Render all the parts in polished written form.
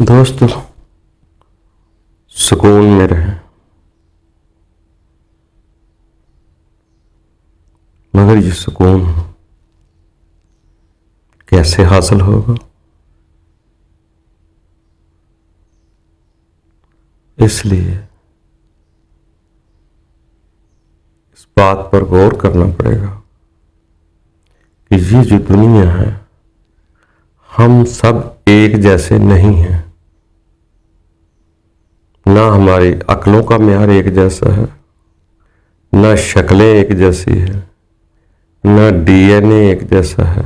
दोस्तों, सुकून में रहें, मगर ये सुकून कैसे हासिल होगा, इसलिए इस बात पर गौर करना पड़ेगा कि ये जो दुनिया है, हम सब एक जैसे नहीं हैं। ना हमारी अक्लों का म्यार एक जैसा है, ना शक्लें एक जैसी है, ना डीएनए एक जैसा है।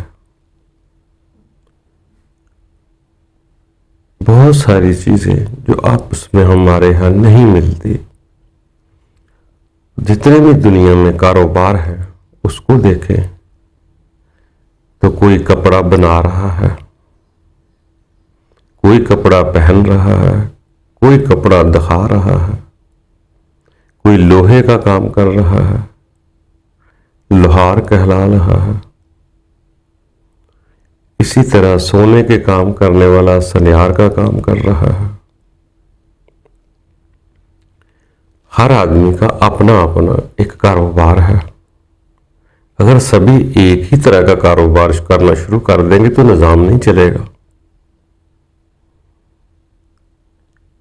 बहुत सारी चीजें जो आपस में हमारे यहां नहीं मिलती। जितने भी दुनिया में कारोबार है उसको देखें तो कोई कपड़ा बना रहा है, कोई कपड़ा पहन रहा है, कोई कपड़ा दिखा रहा है, कोई लोहे का काम कर रहा है, लोहार कहला रहा है। इसी तरह सोने के काम करने वाला सनियार का काम कर रहा है। हर आदमी का अपना अपना एक कारोबार है। अगर सभी एक ही तरह का कारोबार करना शुरू कर देंगे तो निजाम नहीं चलेगा।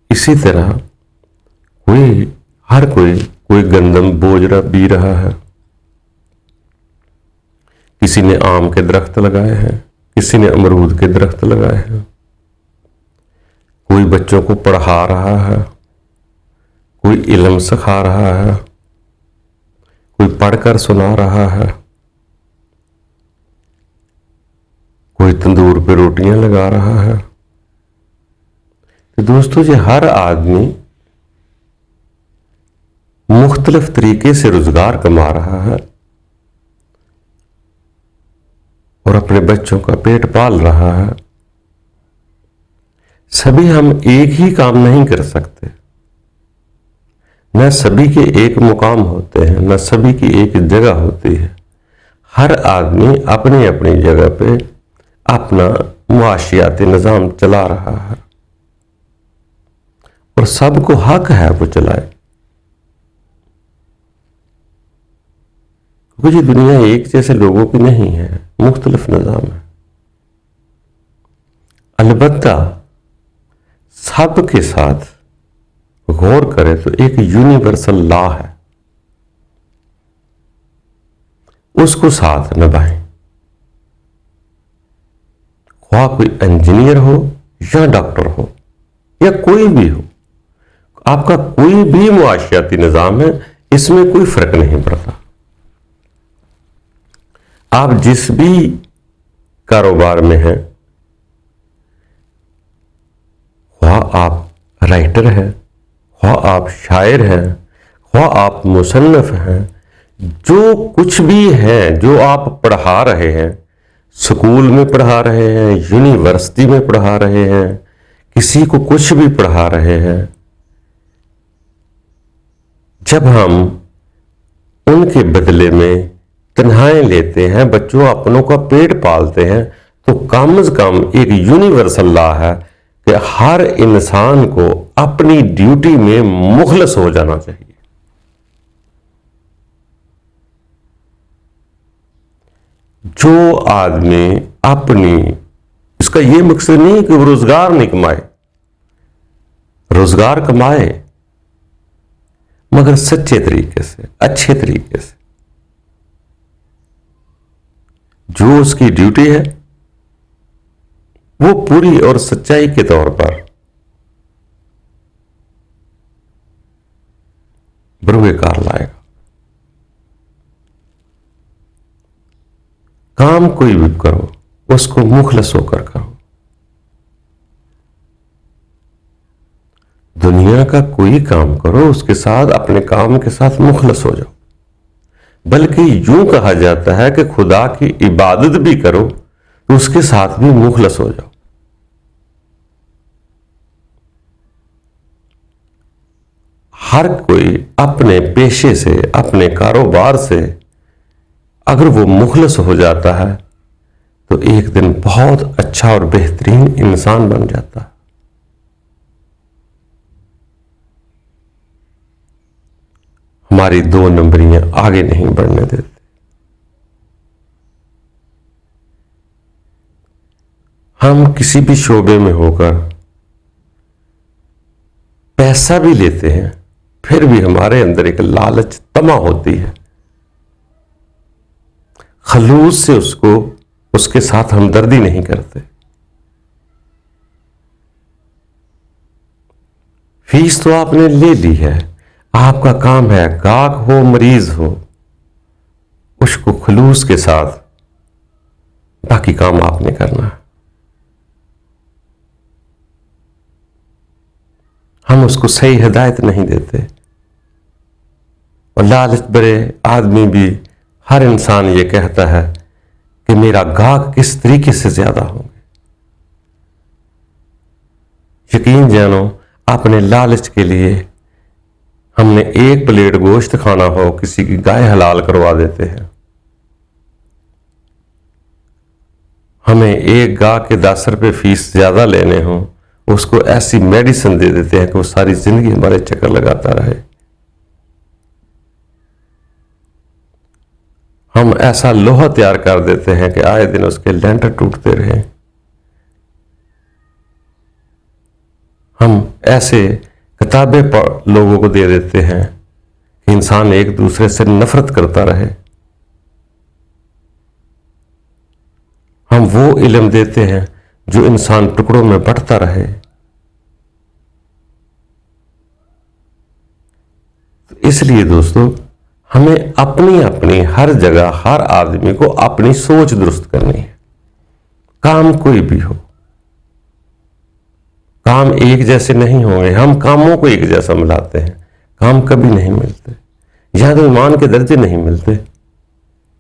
इसी तरह हर कोई गंदम बोझ बी रहा है। किसी ने आम के दरख्त लगाए हैं, किसी ने अमरूद के दरख्त लगाए हैं। कोई बच्चों को पढ़ा रहा है, कोई इल्म सिखा रहा है, कोई पढ़कर सुना रहा है, कोई तंदूर पे रोटियां लगा रहा है। तो दोस्तों, ये हर आदमी मुख्तलिफ तरीके से रोजगार कमा रहा है और अपने बच्चों का पेट पाल रहा है। सभी हम एक ही काम नहीं कर सकते। न सभी के एक मुकाम होते हैं, न सभी की एक जगह होती है। हर आदमी अपनी अपनी जगह पे अपना मुआशियाती निजाम चला रहा है और सबको हक है वो चलाए, क्योंकि ये दुनिया एक जैसे लोगों की नहीं है, मुख्तलिफ निजाम है। अलबत्ता सबके साथ गौर करें तो एक यूनिवर्सल लॉ है, उसको साथ निभाएं। ख्वाह कोई इंजीनियर हो या डॉक्टर हो या कोई भी हो, आपका कोई भी मुआशियाती निजाम है, इसमें कोई फर्क नहीं पड़ता। आप जिस भी कारोबार में हैं, ख्वाह आप राइटर हैं, ख्वाह आप शायर हैं, ख्वाह आप मुसन्निफ हैं, जो कुछ भी है, जो आप पढ़ा रहे हैं, स्कूल में पढ़ा रहे हैं, यूनिवर्सिटी में पढ़ा रहे हैं, किसी को कुछ भी पढ़ा रहे हैं, जब हम उनके बदले में तन्हाएं लेते हैं, बच्चों अपनों का पेट पालते हैं, तो कम से कम एक यूनिवर्सल लॉ है कि हर इंसान को अपनी ड्यूटी में मुखलस हो जाना चाहिए। जो आदमी इसका यह मकसद नहीं कि वो रोजगार नहीं कमाए, रोजगार कमाए मगर सच्चे तरीके से, अच्छे तरीके से। जो उसकी ड्यूटी है वो पूरी और सच्चाई के तौर पर बरूएकार लाएगा। काम कोई भी करो, उसको मुखलस होकर करो। दुनिया का कोई काम करो, उसके साथ, अपने काम के साथ मुखलस हो जाओ। बल्कि यूं कहा जाता है कि खुदा की इबादत भी करो तो उसके साथ भी मुखलस हो जाओ। हर कोई अपने पेशे से, अपने कारोबार से अगर वो मुखलस हो जाता है तो एक दिन बहुत अच्छा और बेहतरीन इंसान बन जाता है। हमारी 2 नंबरियां आगे नहीं बढ़ने देते। हम किसी भी शोबे में होकर पैसा भी लेते हैं, फिर भी हमारे अंदर एक लालच तमा होती है। खलूस से उसके साथ हमदर्दी नहीं करते। फीस तो आपने ले ली है, आपका काम है गाहक हो मरीज हो उसको खलूस के साथ बाकी काम आपने करना है। हम उसको सही हिदायत नहीं देते। और लालच भरे आदमी भी, हर इंसान ये कहता है कि मेरा गाहक किस तरीके से ज्यादा होंगे। यकीन जानो, अपने लालच के लिए हमने 1 प्लेट गोश्त खाना हो, किसी की गाय हलाल करवा देते हैं। हमें एक गाय के 10 रुपए फीस ज्यादा लेने हो, उसको ऐसी मेडिसिन दे देते हैं कि वो सारी जिंदगी हमारे चक्कर लगाता रहे। हम ऐसा लोहा तैयार कर देते हैं कि आए दिन उसके लेंटर टूटते रहे। हम ऐसे किताबें लोगों को दे देते हैं कि इंसान एक दूसरे से नफरत करता रहे। हम वो इल्म देते हैं जो इंसान टुकड़ों में बंटता रहे। इसलिए दोस्तों, हमें अपनी अपनी हर जगह, हर आदमी को अपनी सोच दुरुस्त करनी है। काम कोई भी हो, काम एक जैसे नहीं होंगे। हम कामों को एक जैसा मिलाते हैं, काम कभी नहीं मिलते। यहां तो ईमान के दर्जे नहीं मिलते,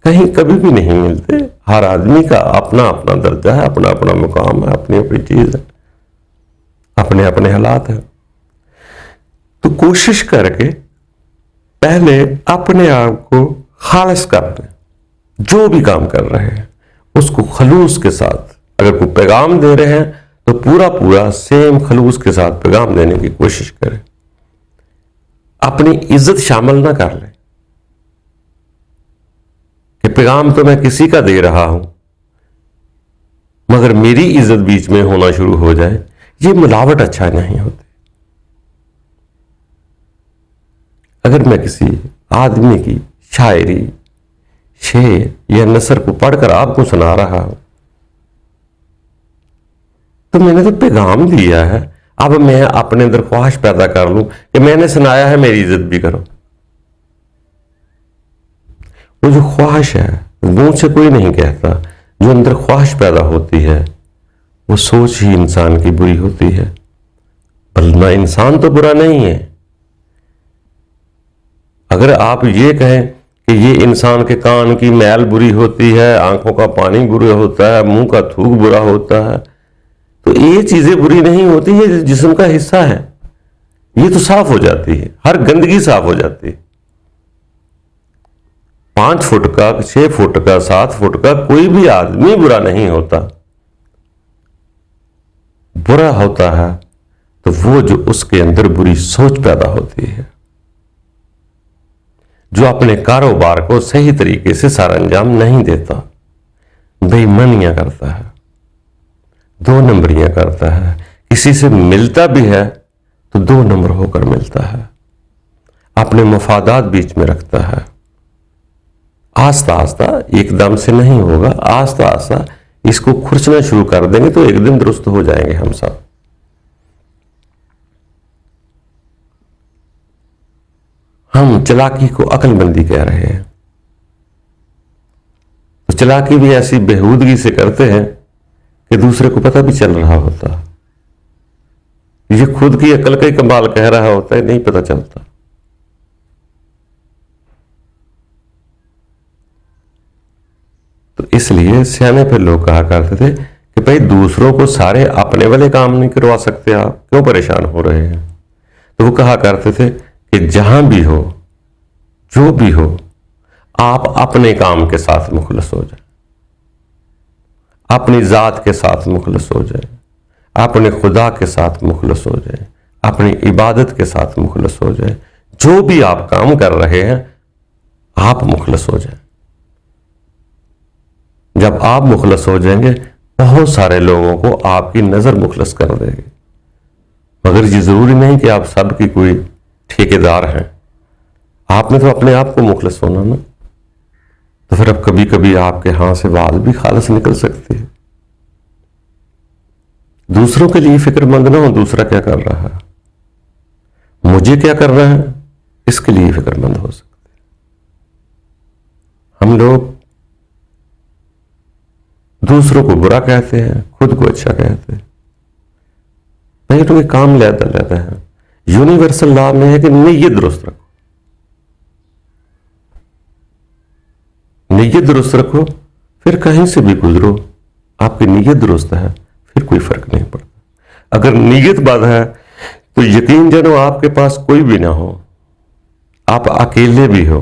कहीं कभी भी नहीं मिलते। हर आदमी का अपना अपना दर्जा है, अपना अपना मुकाम है, अपनी अपनी चीज है, अपने अपने हालात हैं। तो कोशिश करके पहले अपने आप को खालिस कर दें। जो भी काम कर रहे हैं उसको खलूस के साथ, अगर कोई पैगाम दे रहे हैं तो पूरा पूरा सेम खलूस के साथ पैगाम देने की कोशिश करें। अपनी इज्जत शामिल ना कर लें कि पैगाम तो मैं किसी का दे रहा हूं मगर मेरी इज्जत बीच में होना शुरू हो जाए। ये मिलावट अच्छा नहीं होती। अगर मैं किसी आदमी की शायरी, शेर या नसर को पढ़कर आपको सुना रहा हूं तो मैंने तो पैगाम दिया है। अब मैं अपने अंदर ख्वाहिश पैदा कर लूं कि मैंने सुनाया है, मेरी इज्जत भी करो। वो जो ख्वाहिश है मुंह से कोई नहीं कहता, जो अंदर ख्वाहिश पैदा होती है वो सोच ही इंसान की बुरी होती है। वरना इंसान तो बुरा नहीं है। अगर आप ये कहें कि ये इंसान के कान की मैल बुरी होती है, आंखों का पानी बुरा होता है, मुंह का थूक बुरा होता है, तो ये चीजें बुरी नहीं होती, ये जिस्म का हिस्सा है। ये तो साफ हो जाती है, हर गंदगी साफ हो जाती है। 5 फुट का, 6 फुट का, 7 फुट का कोई भी आदमी बुरा नहीं होता। बुरा होता है तो वो जो उसके अंदर बुरी सोच पैदा होती है, जो अपने कारोबार को सही तरीके से सरअंजाम नहीं देता, बेईमानियां करता है, 2 नंबरियां करता है, किसी से मिलता भी है तो 2 नंबर होकर मिलता है, अपने मफादात बीच में रखता है। आस्ता आस्ता, एकदम से नहीं होगा, आस्ता आस्ता इसको खुरचना शुरू कर देंगे तो एक दिन दुरुस्त हो जाएंगे हम सब। हम चालाकी को अक्लमंदी कह रहे हैं, तो चालाकी भी ऐसी बेहूदगी से करते हैं कि दूसरे को पता भी चल रहा होता। ये खुद की अकल का ही कमाल कह रहा होता है, नहीं पता चलता। तो इसलिए सियाने फिर लोग कहा करते थे कि भाई दूसरों को सारे अपने वाले काम नहीं करवा सकते, आप क्यों परेशान हो रहे हैं। तो वो कहा करते थे कि जहां भी हो, जो भी हो, आप अपने काम के साथ मुखलस हो जाए, अपनी जात के साथ मुखलस हो जाए, अपने खुदा के साथ मुखलस हो जाए, अपनी इबादत के साथ मुखलस हो जाए। जो भी आप काम कर रहे हैं आप मुखलस हो जाएं। जब आप मुखलस हो जाएंगे बहुत सारे लोगों को आपकी नजर मुखलस कर देगी। मगर ये जरूरी नहीं कि आप सबकी कोई ठेकेदार हैं। आपने तो अपने आप को मुखलस होना ना। तो फिर अब कभी कभी आपके हाथ से बात भी खालिस निकल सकती है। दूसरों के लिए फिक्रमंद ना हो दूसरा क्या कर रहा है, मुझे क्या करना है, इसके लिए फिक्रमंद हो सकते। हम लोग दूसरों को बुरा कहते हैं, खुद को अच्छा कहते हैं। नहीं तो ये काम लेता रहता है। यूनिवर्सल लॉ में है कि नीयत दुरुस्त रखो, नीयत दुरुस्त रखो, फिर कहीं से भी गुजरो, आपकी नीयत दुरुस्त है फिर कोई फर्क नहीं पड़ता। अगर नीयत बद है तो यकीन जानो आपके पास कोई भी ना हो, आप अकेले भी हो,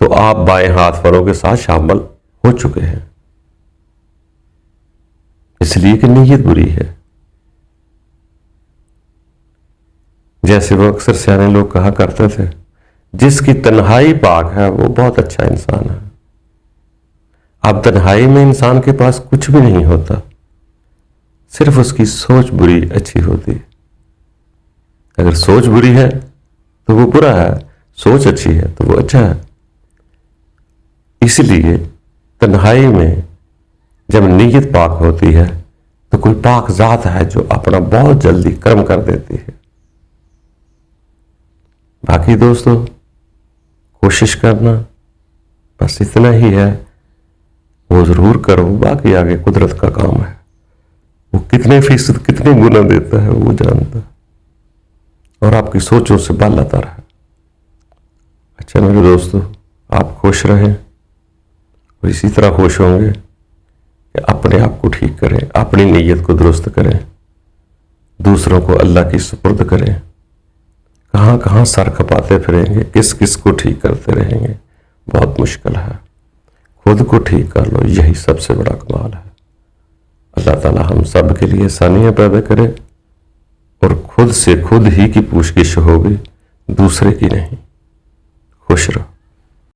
तो आप बाएं हाथ वालों के साथ शामिल हो चुके हैं, इसलिए कि नीयत बुरी है। जैसे वो अक्सर सियाने लोग कहा करते थे, जिसकी तन्हाई पाक है वो बहुत अच्छा इंसान है। अब तन्हाई में इंसान के पास कुछ भी नहीं होता, सिर्फ उसकी सोच बुरी अच्छी होती है। अगर सोच बुरी है तो वो बुरा है, सोच अच्छी है तो वो अच्छा है। इसलिए तन्हाई में जब नीयत पाक होती है तो कोई पाक जात है जो अपना बहुत जल्दी कर्म कर देती है। बाकी दोस्तों कोशिश करना बस इतना ही है, वो जरूर करो, बाकी आगे कुदरत का काम है। वो कितने फीसद कितने गुना देता है वो जानता है, और आपकी सोचों से बाल आता रहा। अच्छा मेरे दोस्तों, आप खुश रहें और इसी तरह खुश होंगे कि अपने आप को ठीक करें, अपनी नीयत को दुरुस्त करें, दूसरों को अल्लाह की सुपुर्द करें। कहाँ कहाँ सर खपाते फिरेंगे, किस किस को ठीक करते रहेंगे, बहुत मुश्किल है। खुद को ठीक कर लो, यही सबसे बड़ा कमाल है। अल्लाह ताला हम सब के लिए आसानियाँ पैदा करे और खुद से खुद ही की पूछगिछ होगी, दूसरे की नहीं। खुश रहो।